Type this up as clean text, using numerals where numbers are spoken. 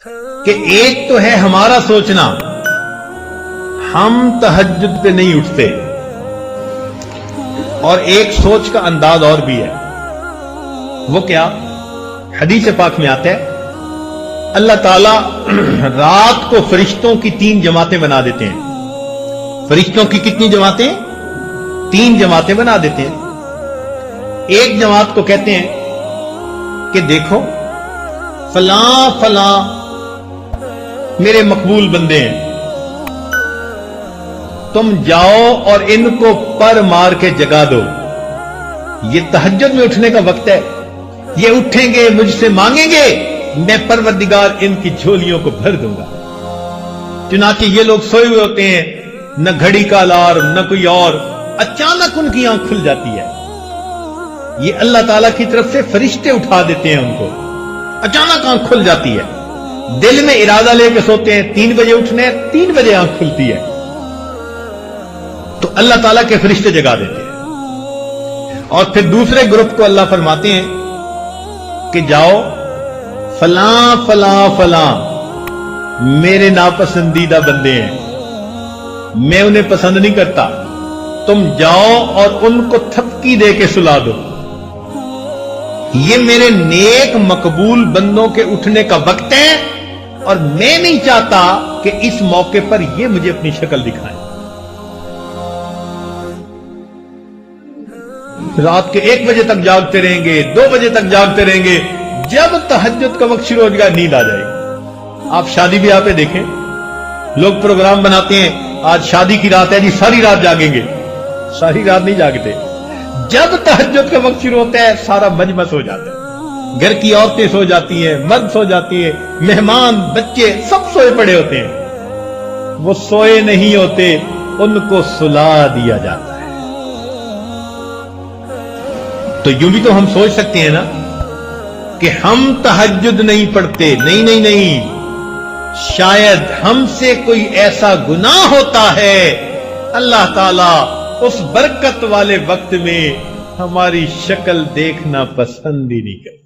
کہ ایک تو ہے ہمارا سوچنا، ہم تہجد پہ نہیں اٹھتے، اور ایک سوچ کا انداز اور بھی ہے، وہ کیا؟ حدیث پاک میں آتا ہے اللہ تعالیٰ رات کو فرشتوں کی 3 جماعتیں بنا دیتے ہیں۔ فرشتوں کی کتنی جماعتیں؟ 3 جماعتیں بنا دیتے ہیں۔ ایک جماعت کو کہتے ہیں کہ دیکھو فلاں فلاں میرے مقبول بندے ہیں، تم جاؤ اور ان کو پر مار کے جگا دو، یہ تہجد میں اٹھنے کا وقت ہے، یہ اٹھیں گے مجھ سے مانگیں گے، میں پروردگار ان کی جھولیوں کو بھر دوں گا۔ چنانچہ یہ لوگ سوئے ہوئے ہوتے ہیں، نہ گھڑی کا الارم نہ کوئی اور، اچانک ان کی آنکھ کھل جاتی ہے، یہ اللہ تعالیٰ کی طرف سے فرشتے اٹھا دیتے ہیں، ان کو اچانک آنکھ کھل جاتی ہے، دل میں ارادہ لے کے سوتے ہیں 3 بجے اٹھنے، 3 بجے آنکھ کھلتی ہے، تو اللہ تعالیٰ کے فرشتے جگا دیتے ہیں۔ اور پھر دوسرے گروپ کو اللہ فرماتے ہیں کہ جاؤ فلاں فلاں فلاں میرے ناپسندیدہ بندے ہیں، میں انہیں پسند نہیں کرتا، تم جاؤ اور ان کو تھپکی دے کے سلا دو، یہ میرے نیک مقبول بندوں کے اٹھنے کا وقت ہے، اور میں نہیں چاہتا کہ اس موقع پر یہ مجھے اپنی شکل دکھائیں۔ رات کے 1 بجے تک جاگتے رہیں گے، 2 بجے تک جاگتے رہیں گے، جب تہجد کا وقت شروع ہو جائے گا نیند آ جائے گی۔ آپ شادی بیاہ پہ دیکھیں، لوگ پروگرام بناتے ہیں، آج شادی کی رات ہے جی، ساری رات جاگیں گے، ساری رات نہیں جاگتے، جب تہجد کا وقت شروع ہوتا ہے سارا مجمع سو جاتا ہے، گھر کی عورتیں سو جاتی ہیں، مرد سو جاتی ہیں، مہمان بچے سب سوئے پڑے ہوتے ہیں، وہ سوئے نہیں ہوتے، ان کو سلا دیا جاتا ہے۔ تو یوں بھی تو ہم سوچ سکتے ہیں نا کہ ہم تہجد نہیں پڑھتے، نہیں نہیں نہیں، شاید ہم سے کوئی ایسا گناہ ہوتا ہے، اللہ تعالیٰ اس برکت والے وقت میں ہماری شکل دیکھنا پسند ہی نہیں کرتا۔